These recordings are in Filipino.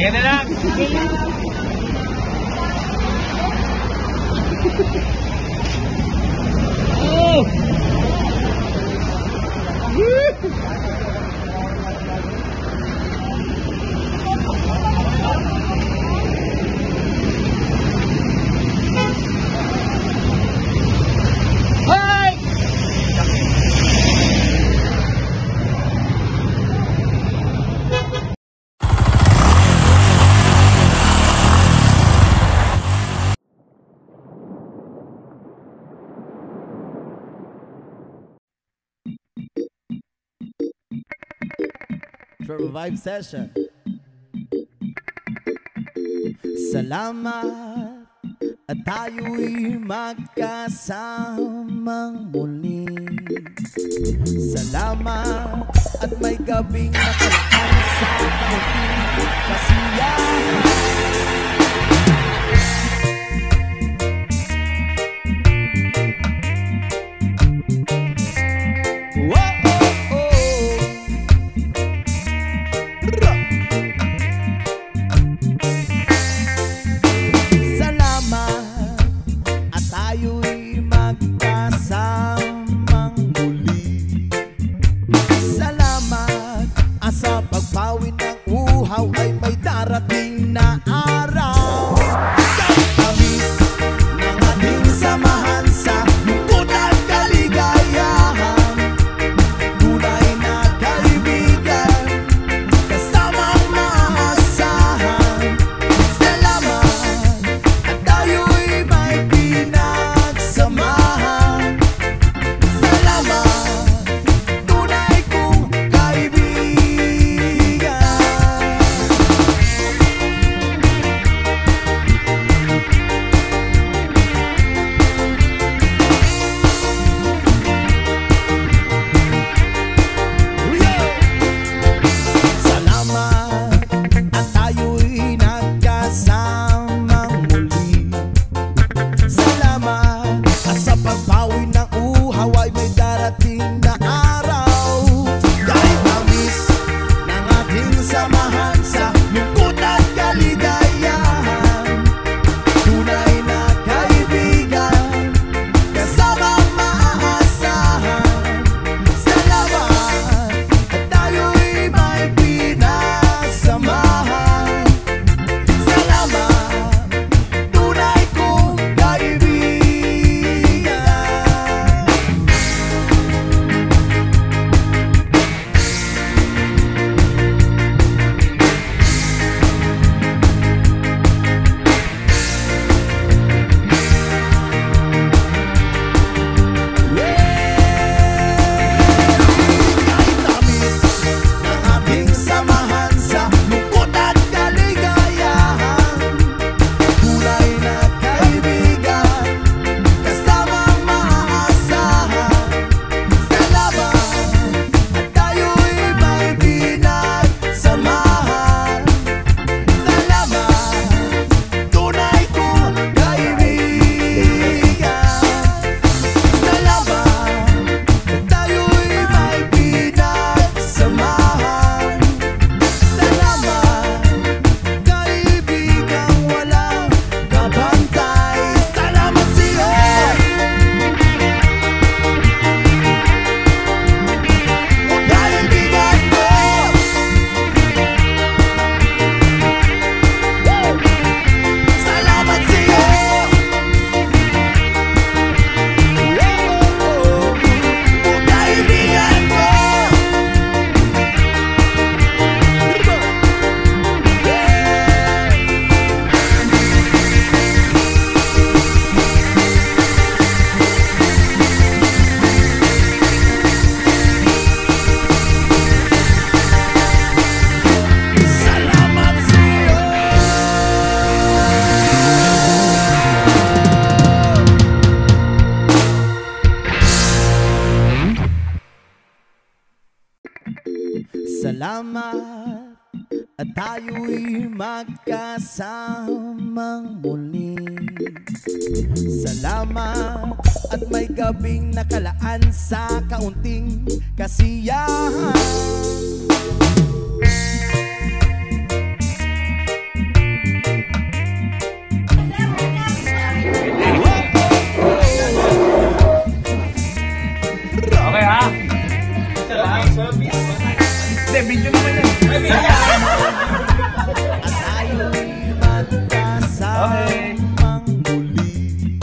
Ayan na lang. Oh! Revive session. Salamat at tayo'y magkasamang muli. Salamat at may gabing nakalaan sa kaunting kasiyahan. Ay may darating na araw. Tamis ng ating samahan sa lungkot at kaligayahan. Tunay na kaibigan, kasamang maasahan. Salamat at tayo'y may pinagsamahan. Salamat, tunay kong kaibigan. Salamat at tayo'y magkasamang muli. Salamat at may gabing nakalaan sa kaunting kasiyahan. Okay, ha? Isa lang. Hindi, video naman yan. At tayo'y magkasamang muli.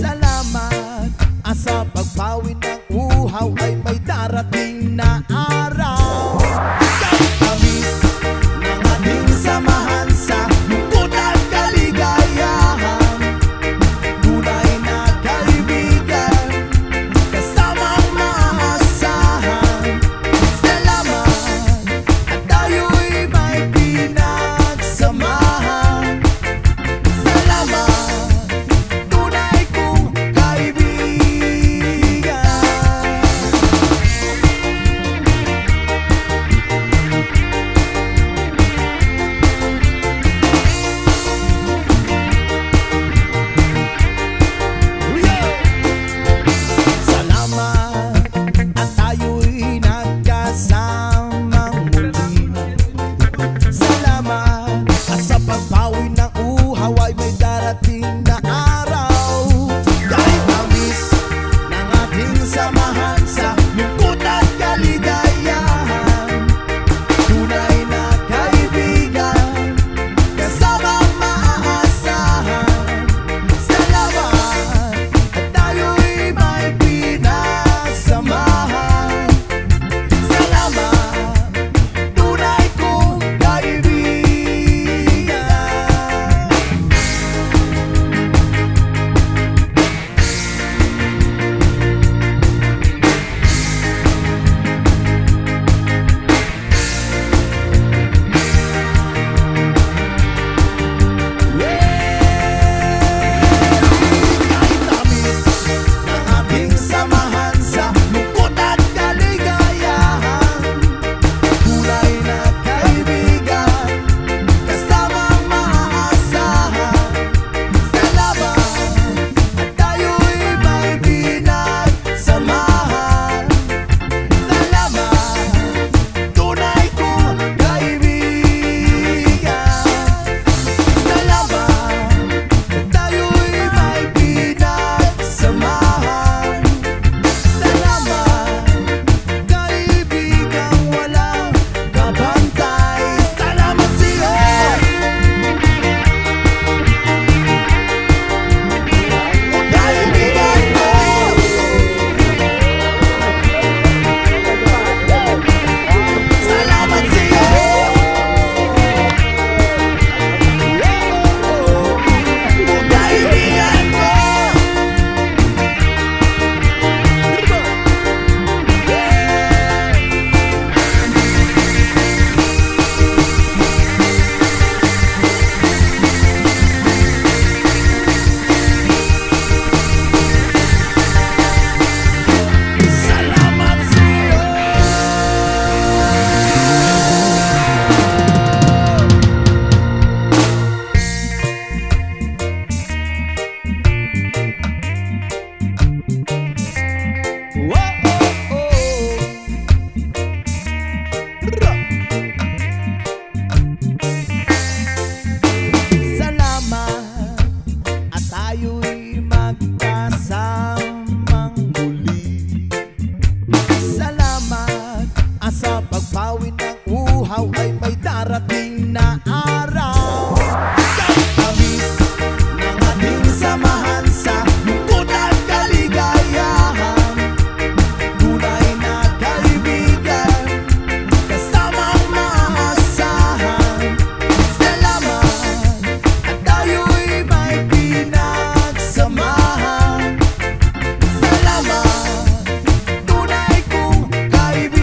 Salamat sa pagpawin ng uhaw ay may darating na araw. Tamis ng ating samahan sa lungkot at kaligayahan. Tunay na kaibigan, kasamang maasahan. Salamat at tayo'y may pinagsamahan. Salamat, tunay kong kaibigan. Salamat at tayo'y nagkasamang muli. Salamat at sa pagpawi ng uhaw ay may darating na araw. Kahit tamis ng ating samahan sa lungkot at kaligayahan. Tunay na kaibigan, kasamang maaasahan. Salamat at tayo'y may pinagsamahan. Salamat, tunay kong kaibigan. Kahit tamis ng ating samahan sa lungkot at kaligayahan. Tunay na kaibigan, kasamang maaasahan. Salamat at tayo'y may pinagsamahan. Salamat, tunay kong kaibigan. Salamat at tayo'y may pinagsamahan. Salamat, kaibigang walang kabantay. Salamat sa'yo. O kaibigan ko. Salamat sa'yo. O kaibigan ko. Salamat sa'yo. Salamat at tayo'y magkasamang muli. Salamat sa pagpawi ng uhaw ay may darating na araw. Kahit tamis ng ating samahan sa lungkot at kaligayahan. Tunay na kaibigan, kasamang maasahan. Salamat at tayo'y may pinagsamahan. Salamat, tunay kong kaibigan.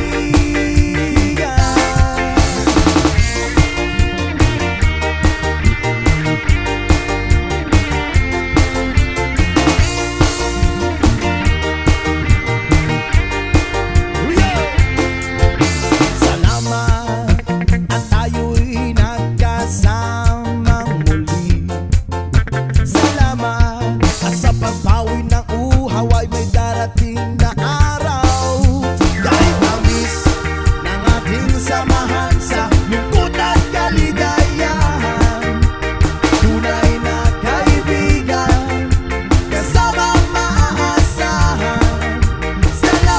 Salamat at tayo'y nagkasamang muli. Salamat at sa pagpawi ng uhaw ay may darating na araw. Kahit tamis ng ating samahan sa lungkot at kaligayahan. Tunay na kaibigan, kasamang maaasahan. Salamat.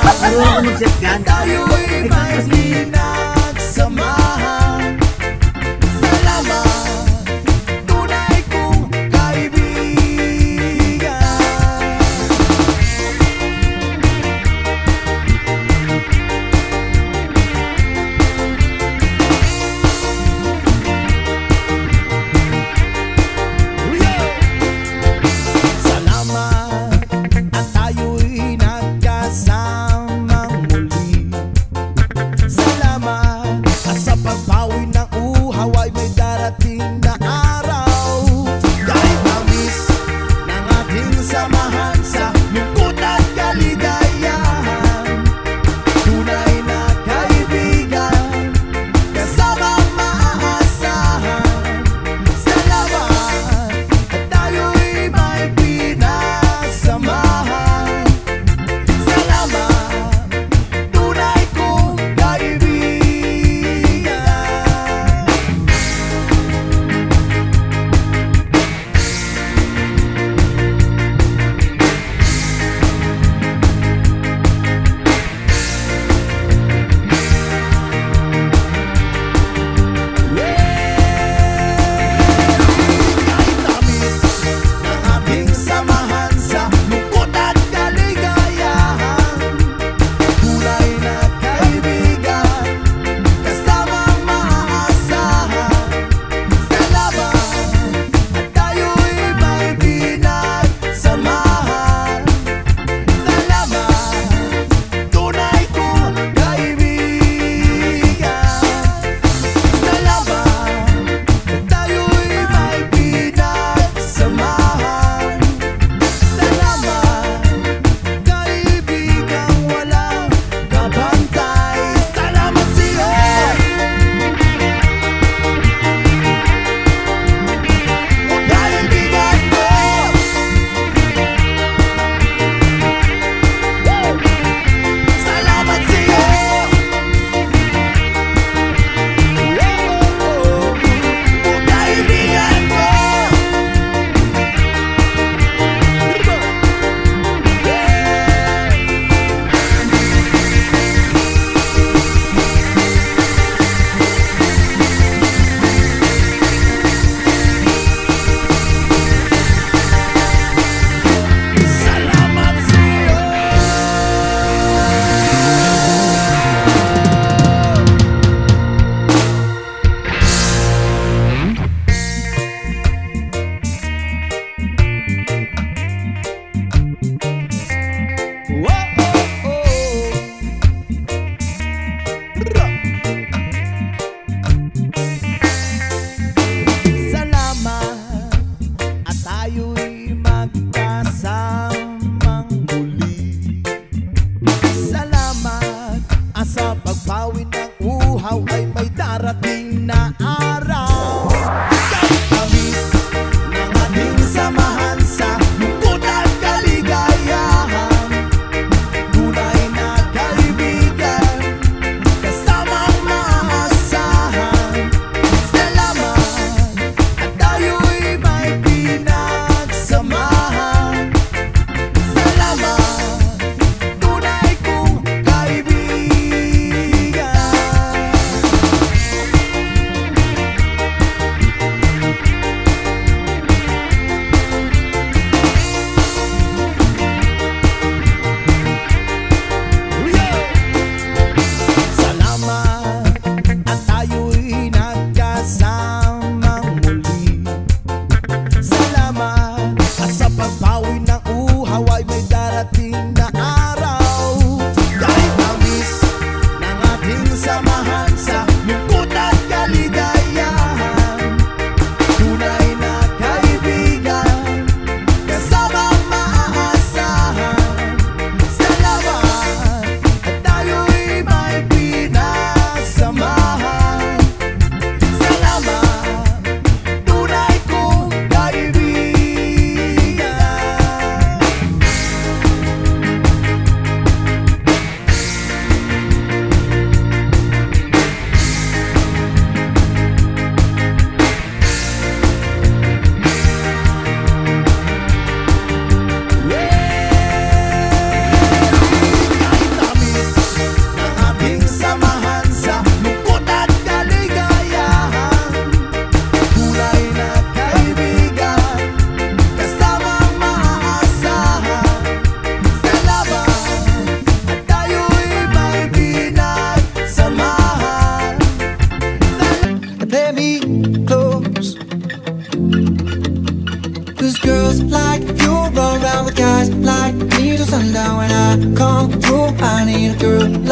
Marunong ako mag-shotgun. Tayo'y may pinagsamahan. Salamat, tunay kong kaibigan. Salamat at tayo'y nagkasamang muli. Salamat at sa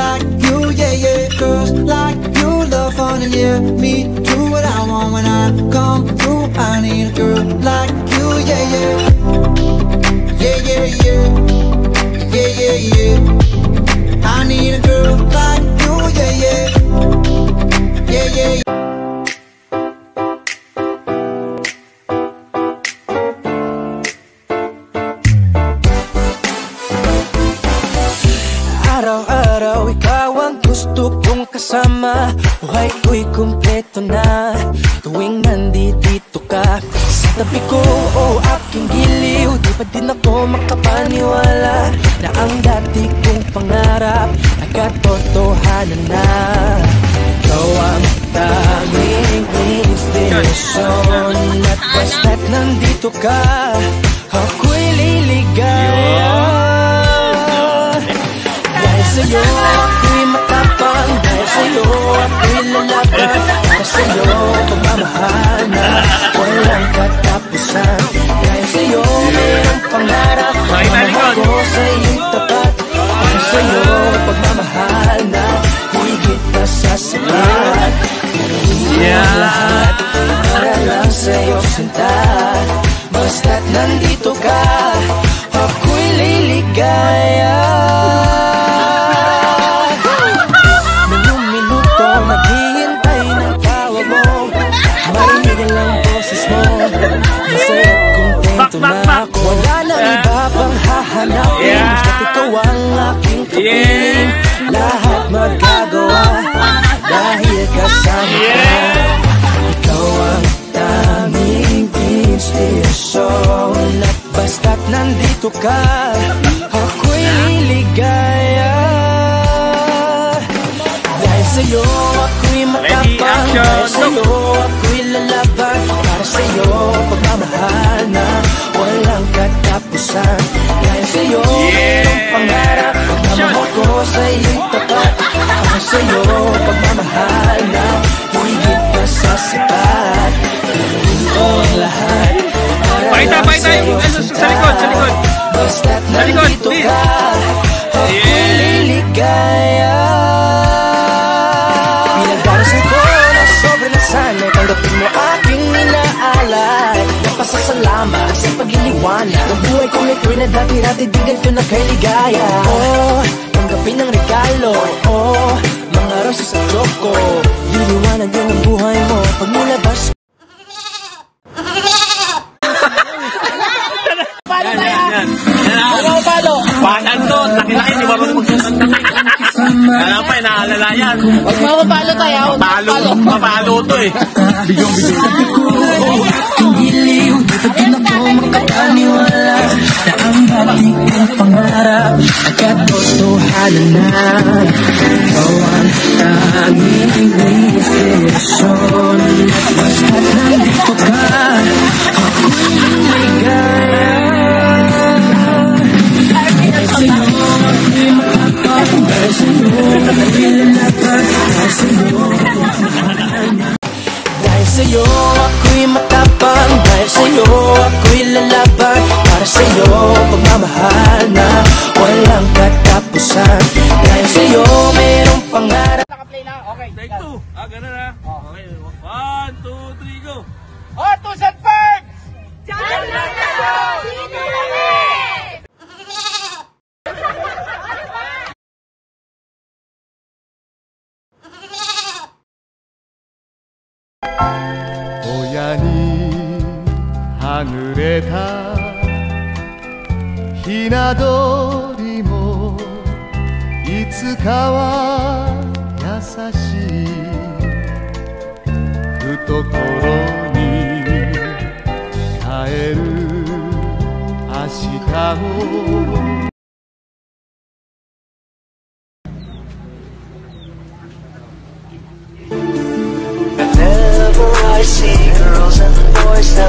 like you, yeah, yeah. Girls like you love fun and yeah, me do what I want when I come through. I need a girl like you, yeah, yeah. Yeah, yeah, yeah. Yeah, yeah, yeah. I need a girl like you, yeah, yeah. Yeah, yeah, yeah. Araw-araw ikaw ang gusto kong kasama. Buhay ko'y kumpleto na tuwing nandito ka sa tabi ko, oh aking giliw. Di pa din ako makapaniwala na ang dati kong pangarap nagkatotohanan na. Ikaw ang tanging inspirasyon, at basta't nandito ka, ako'y liligaya. Dahil sa'yo ako'y matapang, dahil sa'yo ako'y lalaban, dahil sa'yo pagmamahal na walang katapusan. Dahil sa'yo mayroong pangarap, mamahal ko sa'yo'y tapat. Dahil sa'yo pagmamahal na higit pa sa sapat. Gawin mo lahat para lang sa'yo sinta. Basta't nandito ka, ako'y liligaya. Naghihintay ng tawag mo, marinig lang boses mo. Masaya at kontento na ako, wala nang iba pang hahanapin. Basta't ikaw ang aking kapiling, lahat magagawa dahil kasama ka. Ikaw ang tanging inspirasyon, at basta't nandito ka, ako'y liligaya. Dahil sa'yo ako'y matapang, dahil sa'yo ako'y lalaban, para sa'yo pagmamahal na walang katapusan. Dahil sa'yo mayroong pangarap, pagmamahal ko sa'yo'y tapat. Para sa'yo pagmamahal na higit pa sa sapat. Gawin ko ang lahat para lang sa'yo sinta. Basta't nandito ka, ako'y liligaya. Pinagdarasal ko na sobrang nasanay, tanggapin mo aking inaalay. Napasasalamat sa pag-iniwanag ng buhay kong ito'y na dati-dati di ganito na kay ligaya. Oh, tanggapin ang regalo, oh, mga rosas sa loko. Liliwanag yun ang buhay mo pag nilabas. Panan to, laki-laki, di ba magsusunod? Kaya pa, inaalala yan. Huwag mo ako palo tayo. Mapalo to eh. Ang giliw, dito din ako makapaniwala na ang dati kong pangarap nagkatotohanan na. Ikaw ang tanging inspirasyon, basta't nandito ka, ako'y liligaya. Dahil sa'yo ako'y makapag, dahil sa'yo ako'y lalaban, dahil sa'yo dahil sa'yo ako'y matapang, dahil sa'yo ako'y lalaban, para sa'yo pagmamahal na walang katapusan. Dahil sa'yo mayroong pangarap. Naka-play na. Okay. Take two. Ganun na. Okay. 1, 2, 3, go. Otos at Perks! Diyan lang tayo! Dito kami! 고양이 하늘에 다ひな鳥もいつかは優しい懐に帰る明日をWhenever I see girls and boys that